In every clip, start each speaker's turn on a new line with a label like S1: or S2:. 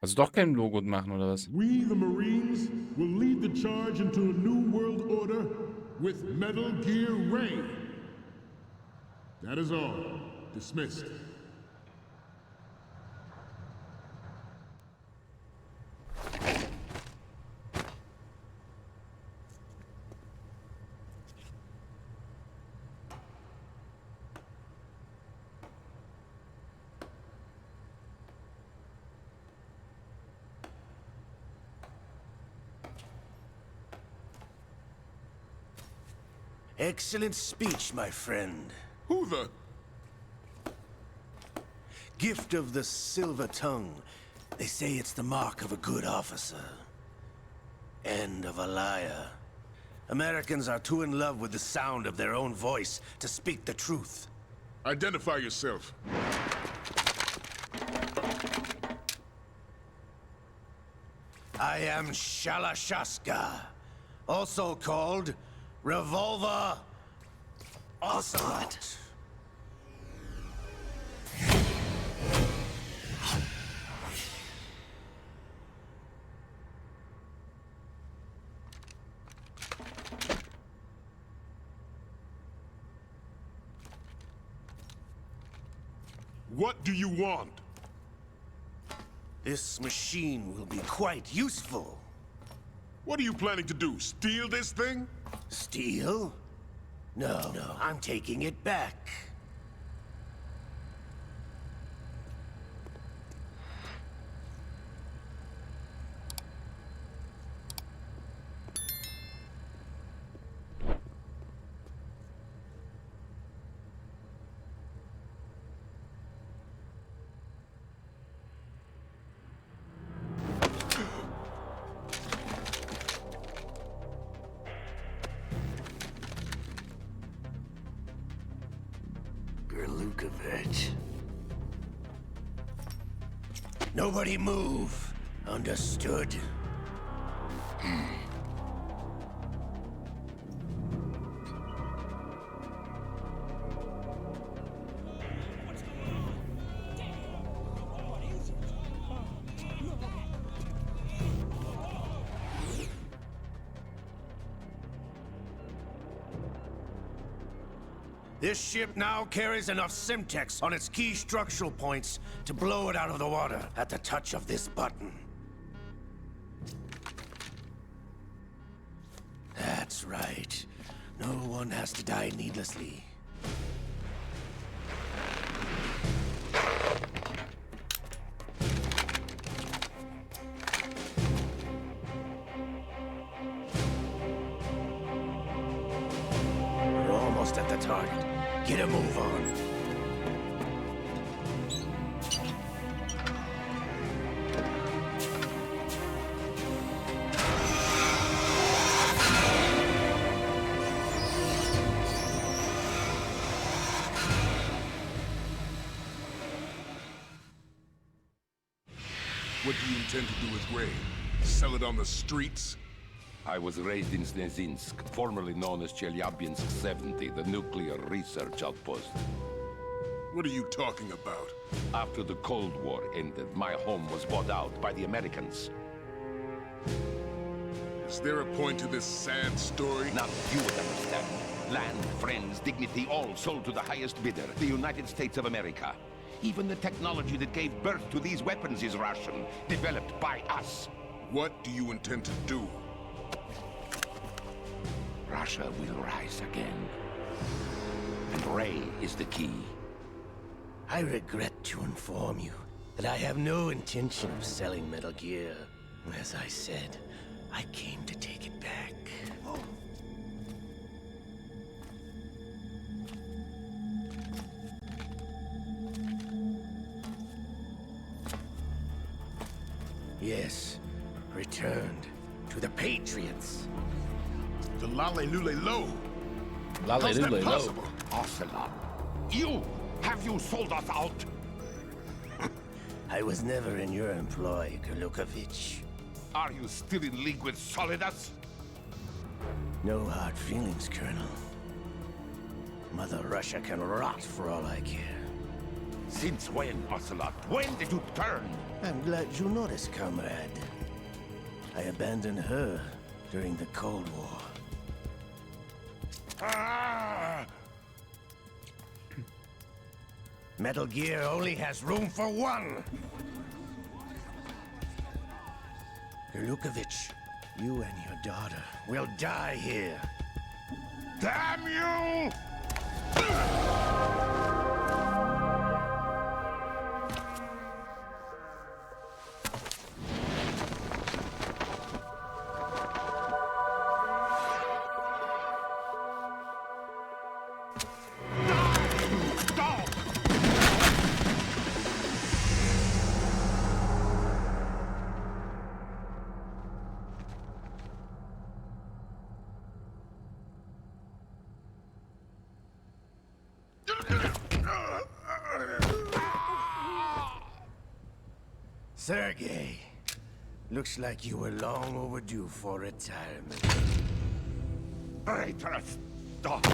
S1: Also doch kein Logo machen, oder was?
S2: We, the Marines, will lead the charge into a new world order with Metal Gear Ray. That is all. Dismissed.
S3: Excellent speech, my friend.
S2: Who the...
S3: Gift of the silver tongue. They say it's the mark of a good officer. And of a liar. Americans are too in love with the sound of their own voice to speak the truth.
S2: Identify yourself.
S3: I am Shalashaska, also called Revolver Ocelot.
S2: What do you want?
S3: This machine will be quite useful.
S2: What are you planning to do? Steal this thing?
S3: Steal? No, I'm taking it back. Nobody move. Understood? This ship now carries enough Simtex on its key structural points to blow it out of the water at the touch of this button. That's right. No one has to die needlessly. We're almost at the target. Get a move on.
S2: What do you intend to do with Ray? Sell it on the streets?
S4: I was raised in Snezinsk, formerly known as Chelyabinsk 70, the nuclear research outpost.
S2: What are you talking about?
S4: After the Cold War ended, my home was bought out by the Americans.
S2: Is there a point to this sad story?
S4: Now you would understand. Land, friends, dignity, all sold to the highest bidder, the United States of America. Even the technology that gave birth to these weapons is Russian, developed by us.
S2: What do you intend to do?
S4: Russia will rise again. And Ray is the key.
S3: I regret to inform you that I have no intention of selling Metal Gear. As I said, I came to take it back. Yes, returned to the Patriots.
S2: The Lale Lule Lo.
S1: Lale
S2: How's that
S1: Lule Lo.
S2: possible?
S4: Ocelot, have you sold us out?
S3: I was never in your employ, Golukovich.
S4: Are you still in league with Solidus?
S3: No hard feelings, Colonel. Mother Russia can rot for all I care.
S4: Since when, Ocelot? When did you turn?
S3: I'm glad you noticed, comrade. I abandoned her during the Cold War.
S4: Ah!
S3: Metal Gear only has room for one. Lukovich, you and your daughter will die here.
S4: Damn you!
S3: Sergei, looks like you were long overdue for retirement.
S4: Traitors! Stop!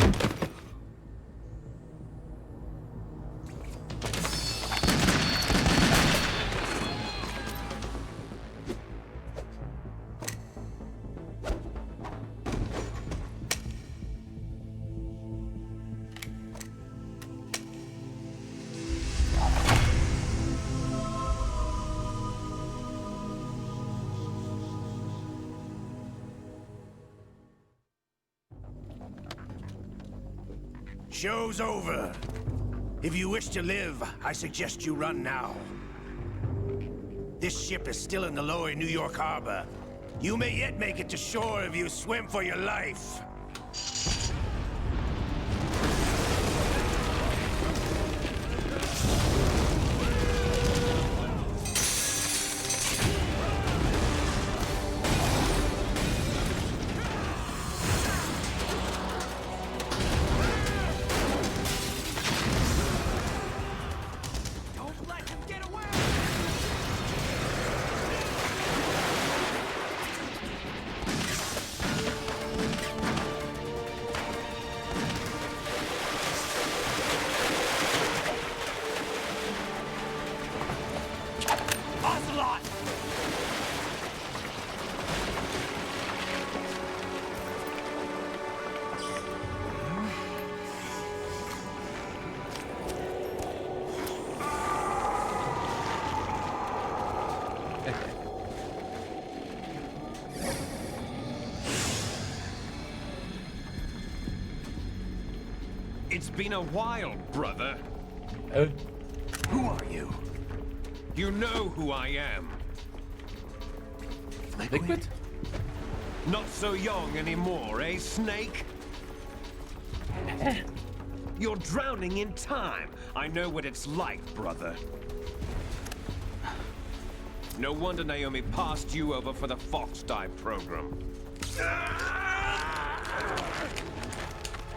S3: Show's over. If you wish to live, I suggest you run now. This ship is still in the lower New York harbor. You may yet make it to shore if you swim for your life.
S5: It's been a while, brother.
S3: Who are you?
S5: You know who I am.
S1: Liquid?
S5: Not so young anymore, eh, Snake? You're drowning in time. I know what it's like, brother. No wonder Naomi passed you over for the Fox Dive program.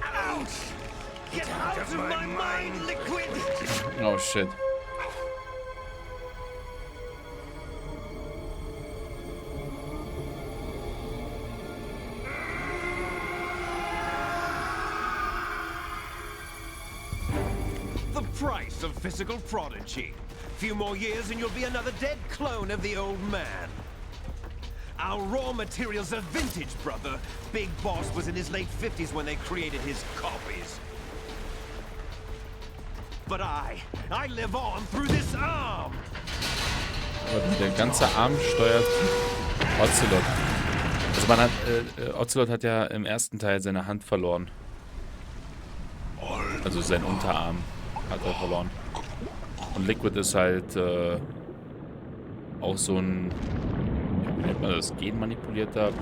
S3: Ouch!
S5: Get out of my mind, Liquid!
S1: Oh shit.
S5: The price of physical prodigy. Few more years and you'll be another dead clone of the old man. Our raw materials are vintage, brother. Big Boss was in his late 50s when they created his copies. But I live on through this arm.
S1: Der ganze Arm steuert Ocelot. Also man hat, Ocelot hat ja im ersten Teil seine Hand verloren. Also sein Unterarm hat er verloren. Und Liquid ist halt auch so ein, wie nennt man das, genmanipulierter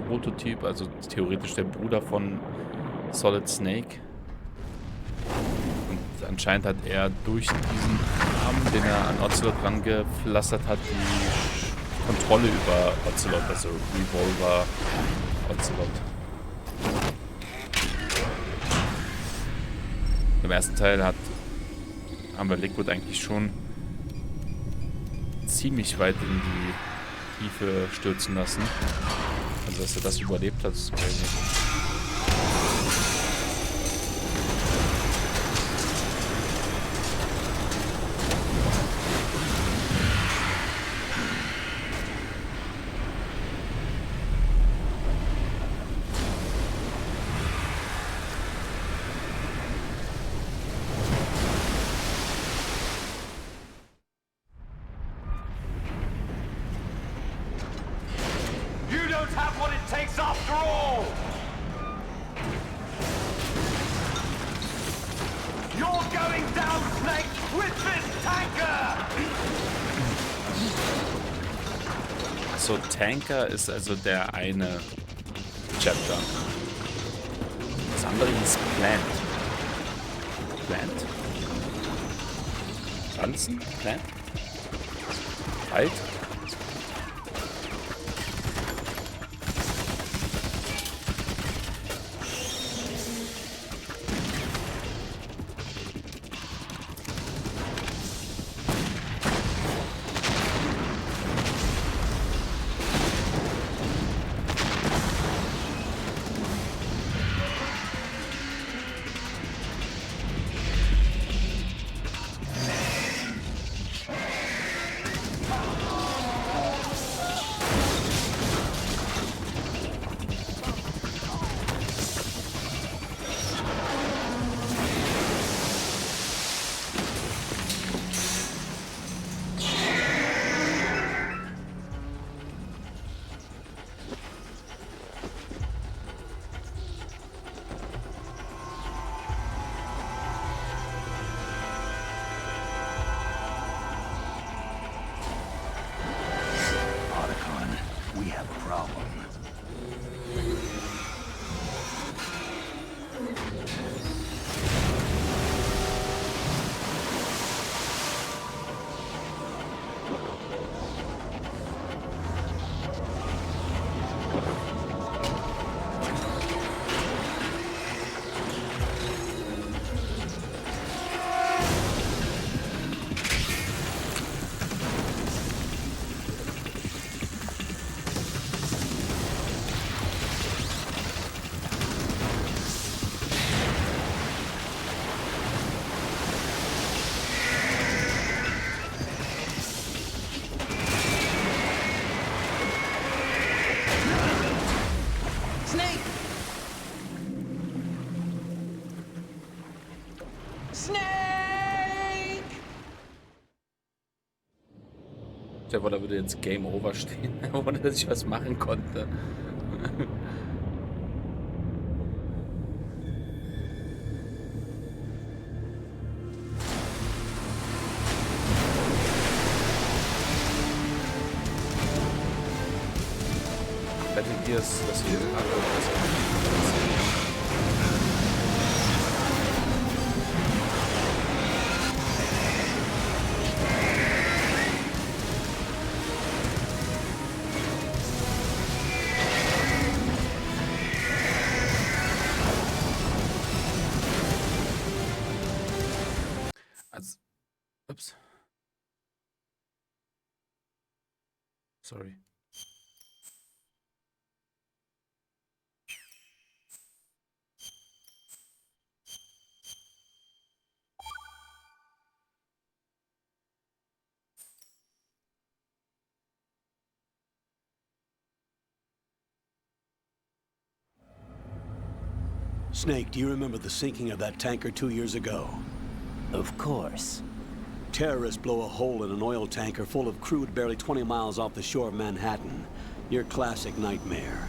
S1: Prototyp, also theoretisch der Bruder von Solid Snake. Und anscheinend hat er durch diesen Arm, den er an Ocelot rangepflastert hat, die Kontrolle über Ocelot, also Revolver Ocelot. Im ersten Teil haben wir Liquid eigentlich schon ziemlich weit in die Tiefe stürzen lassen. Also dass er das überlebt hat, ist crazy.
S5: don't have what it takes after all! You're going down, Snake, with this tanker!
S1: So, Tanker ist also der eine Chapter. Das andere hieß Plant. Plant? Pflanzen? Plant? Wald? Der da würde jetzt Game Over stehen, ohne dass ich was machen konnte. Battle Gears, das hier Ups. Sorry.
S6: Snake, do you remember the sinking of that tanker 2 years ago?
S7: Of course.
S6: Terrorists blow a hole in an oil tanker full of crude barely 20 miles off the shore of Manhattan. Your classic nightmare.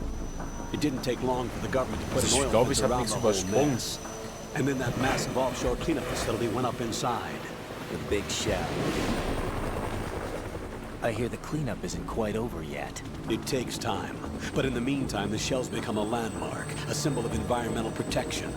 S6: It didn't take long for the government to put an oil filter around the whole mess. And then that massive offshore cleanup facility went up inside.
S7: The big shell. I hear the cleanup isn't quite over yet.
S6: It takes time. But in the meantime, the shell's become a landmark, a symbol of environmental protection.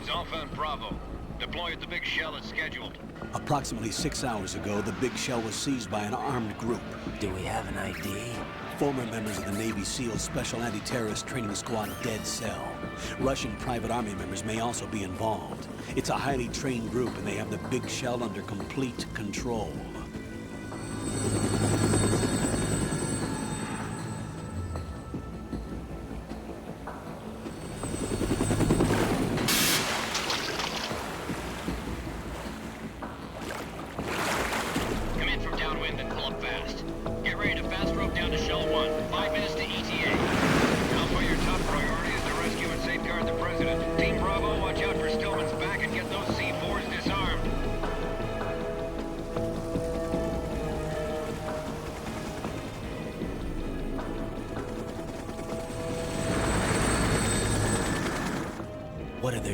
S8: Alpha and Bravo. Deploy at the big shell as scheduled.
S6: Approximately 6 hours ago, the big shell was seized by an armed group.
S7: Do we have an ID?
S6: Former members of the Navy SEAL Special Anti-Terrorist Training Squad Dead Cell. Russian private army members may also be involved. It's a highly trained group and they have the big shell under complete control.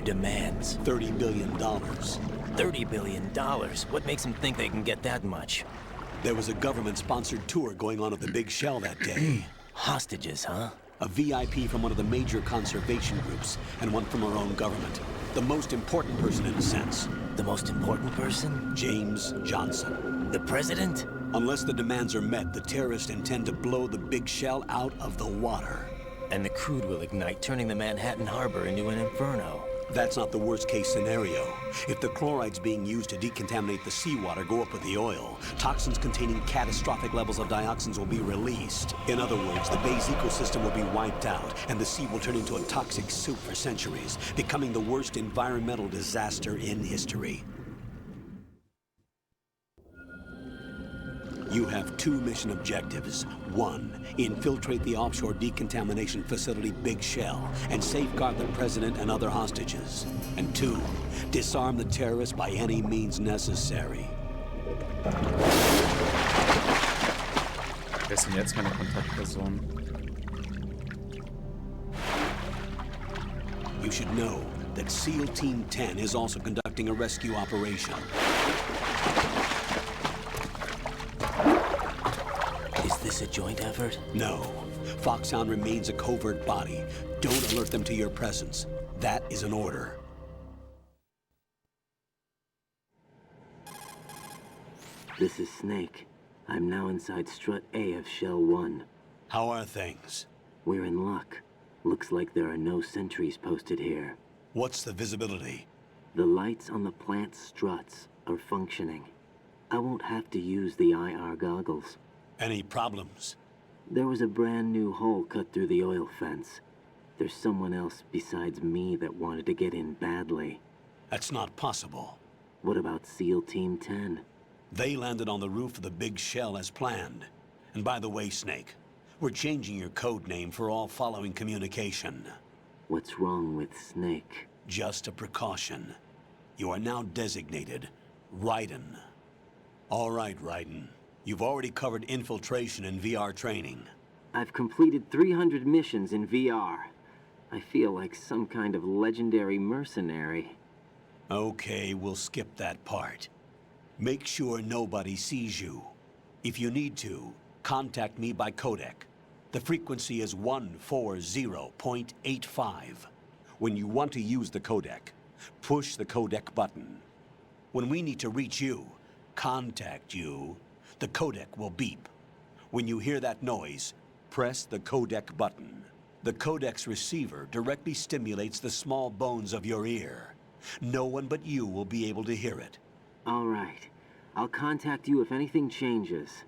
S7: demands?
S6: $30 billion.
S7: $30 billion? What makes them think they can get that much?
S6: There was a government-sponsored tour going on at the Big Shell that day.
S7: Hostages, huh?
S6: A VIP from one of the major conservation groups, and one from our own government. The most important person in a sense.
S7: The most important person?
S6: James Johnson.
S7: The president?
S6: Unless the demands are met, the terrorists intend to blow the Big Shell out of the water.
S7: And the crude will ignite, turning the Manhattan Harbor into an inferno.
S6: That's not the worst-case scenario. If the chlorides being used to decontaminate the seawater go up with the oil, toxins containing catastrophic levels of dioxins will be released. In other words, the bay's ecosystem will be wiped out, and the sea will turn into a toxic soup for centuries, becoming the worst environmental disaster in history. You have 2 mission objectives. 1, infiltrate the offshore decontamination facility Big Shell and safeguard the president and other hostages. And 2, disarm the terrorists by any means necessary.
S1: Wer ist denn jetzt meine Kontaktperson?
S6: You should know that SEAL Team 10 is also conducting a rescue operation.
S7: Is this a joint effort?
S6: No. Foxhound remains a covert body. Don't alert them to your presence. That is an order.
S9: This is Snake. I'm now inside Strut A of Shell 1.
S6: How are things?
S9: We're in luck. Looks like there are no sentries posted here.
S6: What's the visibility?
S9: The lights on the plant's struts are functioning. I won't have to use the IR goggles.
S6: Any problems?
S9: There was a brand new hole cut through the oil fence. There's someone else besides me that wanted to get in badly.
S6: That's not possible.
S9: What about SEAL Team 10?
S6: They landed on the roof of the Big Shell as planned. And by the way, Snake, we're changing your code name for all following communication.
S9: What's wrong with Snake?
S6: Just a precaution. You are now designated Raiden. All right, Raiden. You've already covered infiltration and VR training.
S9: I've completed 300 missions in VR. I feel like some kind of legendary mercenary.
S6: Okay, we'll skip that part. Make sure nobody sees you. If you need to, contact me by codec. The frequency is 140.85. When you want to use the codec, push the codec button. When we need to reach you, contact you, the codec will beep. When you hear that noise, press the codec button. The codec's receiver directly stimulates the small bones of your ear. No one but you will be able to hear it.
S9: All right. I'll contact you if anything changes.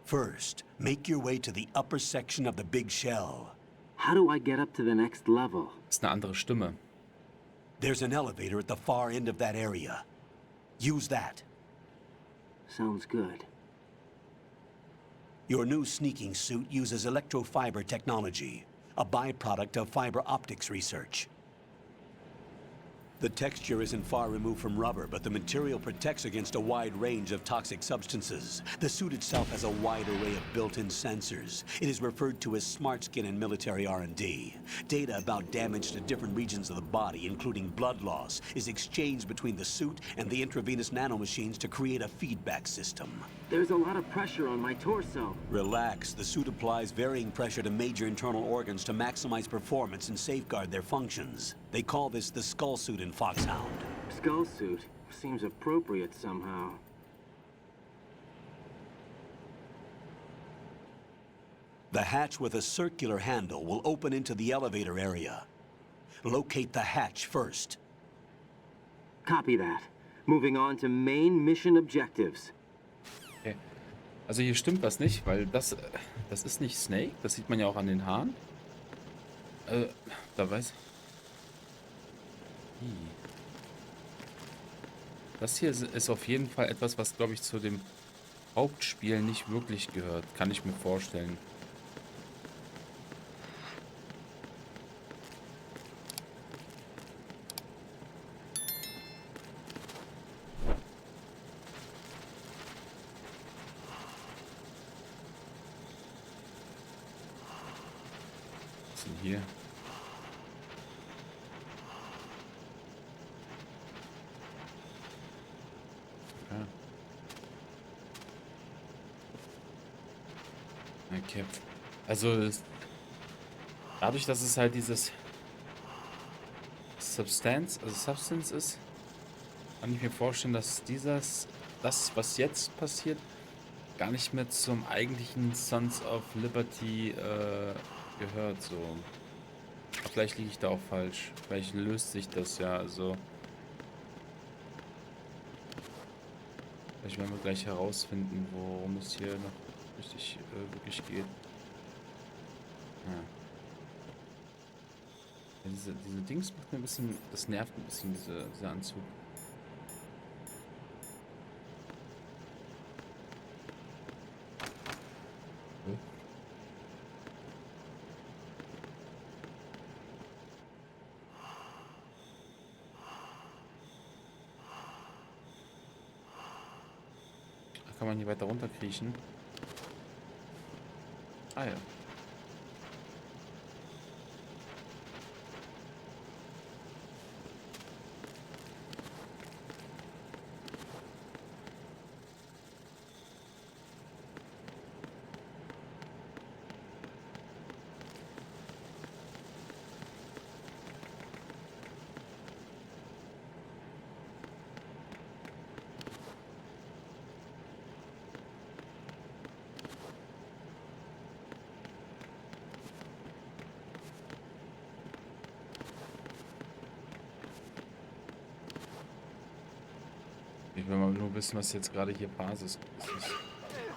S6: First, make your way to the upper section of the Big Shell.
S9: How do I get up to the next level?
S1: Das ist eine andere Stimme.
S6: There's an elevator at the far end of that area. Use that.
S9: Sounds good.
S6: Your new sneaking suit uses electrofiber technology, a byproduct of fiber optics research. The texture isn't far removed from rubber, but the material protects against a wide range of toxic substances. The suit itself has a wide array of built-in sensors. It is referred to as smart skin in military R&D. Data about damage to different regions of the body, including blood loss, is exchanged between the suit and the intravenous nanomachines to create a feedback system.
S9: There's a lot of pressure on my torso.
S6: Relax. The suit applies varying pressure to major internal organs to maximize performance and safeguard their functions. They call this the skull suit in Foxhound.
S9: Skull suit seems appropriate somehow.
S6: The hatch with a circular handle will open into the elevator area. Locate the hatch first.
S9: Copy that. Moving on to main mission objectives.
S1: Okay. Also hier stimmt was nicht, weil das ist nicht Snake. Das sieht man ja auch an den Haaren. Da weiß... Das hier ist auf jeden Fall etwas, was, glaube ich, zu dem Hauptspiel nicht wirklich gehört. Kann ich mir vorstellen. Was ist denn hier? Okay. Also dadurch, dass es halt dieses Substance ist, kann ich mir vorstellen, dass das, was jetzt passiert, gar nicht mehr zum eigentlichen Sons of Liberty gehört. So. Vielleicht liege ich da auch falsch. Vielleicht löst sich das ja. Also vielleicht werden wir gleich herausfinden, worum es hier noch richtig wirklich geht. Ja. Ja, diese Dings macht mir ein bisschen, das nervt ein bisschen, dieser Anzug. Kann man hier weiter runter kriechen? Ah ja. Ich will mal nur wissen, was jetzt gerade hier Basis ist.